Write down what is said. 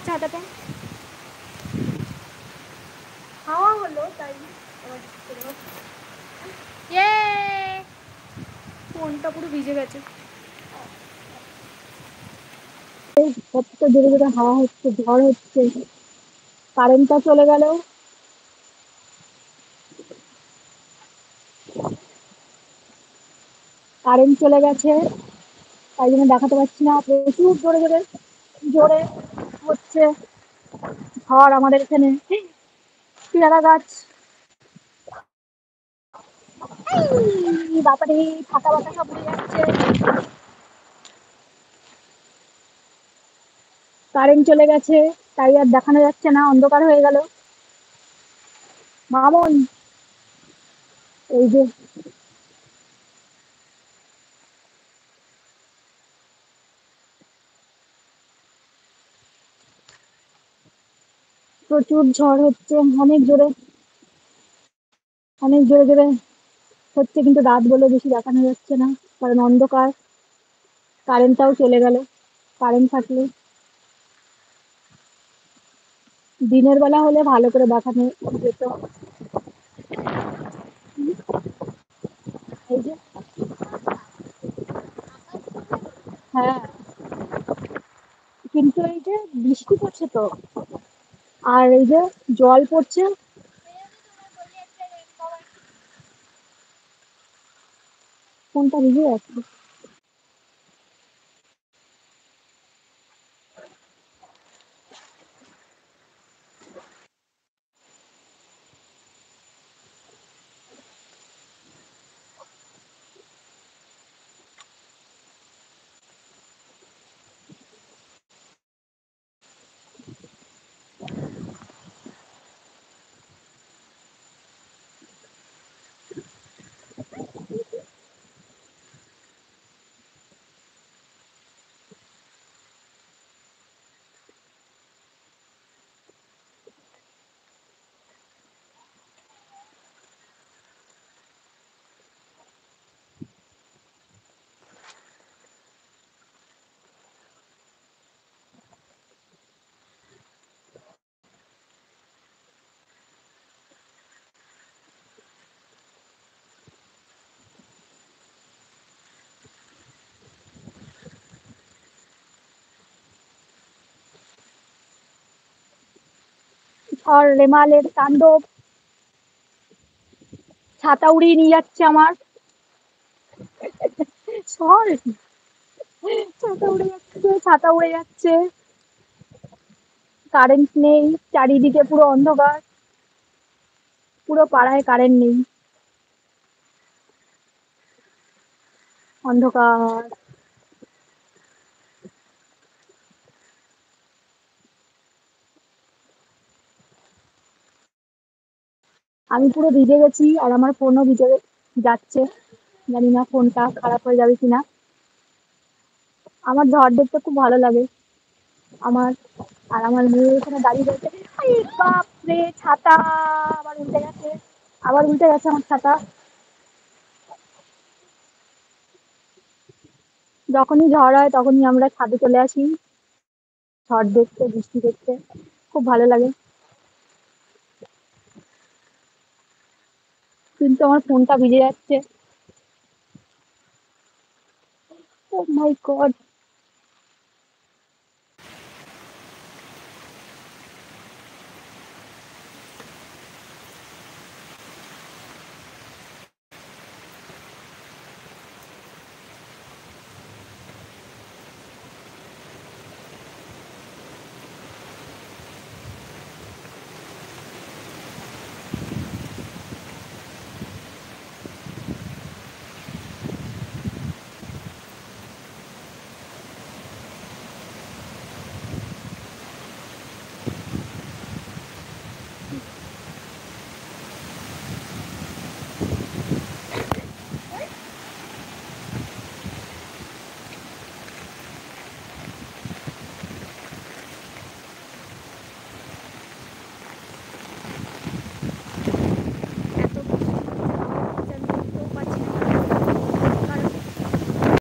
ছাতাটা হাওয়া হলো তাই ফোনটা পুরো ভিজে গেছে। কত জোরে জোরে হাওয়া হচ্ছে, ঝড় হচ্ছে, কারেন্টটা চলে গেল। কারেন্ট চলে গেছে, তাই জন্য দেখাতে পারছি না। প্রচুর জোরে জোরে জোরে হচ্ছে ঝড় আমাদের এখানে। পেয়ারা গাছ বাতারে ফাটা বাতা সব উড়ে যাচ্ছে। কারেন্ট চলে গেছে, তাই আর দেখানো যাচ্ছে না, অন্ধকার হয়ে গেল। মামন এই যে প্রচুর ঝড় হচ্ছে, অনেক জোরে অনেক জোরে জোরে হচ্ছে, কিন্তু রাত বলে বেশি দেখানো যাচ্ছে না, কারণ অন্ধকার। কারেন্টটাও চলে গেল। কারেন্ট থাকলে দিনের বেলা হলে ভালো করে দেখানো যেত। এই যে হ্যাঁ, কিন্তু এই যে বৃষ্টি পড়ছে তো, আর এই যে জল পড়ছে। কোনটা ভিজে যাচ্ছে? ঝড় রেমালের তাণ্ডব, ছাতা উড়িয়ে নিয়ে যাচ্ছে আমার। ঝড়, ছাতা উড়ে যাচ্ছে, ছাতা উড়ে যাচ্ছে। কারেন্ট নেই, চারিদিকে পুরো অন্ধকার, পুরো পাড়ায় কারেন্ট নেই, অন্ধকার। আমি পুরো ভিজে গেছি, আর আমার ফোনও ভিজে যাচ্ছে। জানি না ফোনটা খারাপ হয়ে যাবে কিনা। আমার ঝড় দেখতে খুব ভালো লাগে আমার। আর আমার মেয়ে এখানে দাঁড়িয়ে রয়েছে। আরে বাপ রে, ছাতা আবার উল্টে গেছে, আবার উল্টে গেছে আমার ছাতা। যখনই ঝড় হয় তখনই আমরা ছাদে চলে আসি, ঝড় দেখতে, বৃষ্টি দেখতে খুব ভালো লাগে। কিন্তু আমার ফোনটা ভিজে যাচ্ছে। ও মাই গড!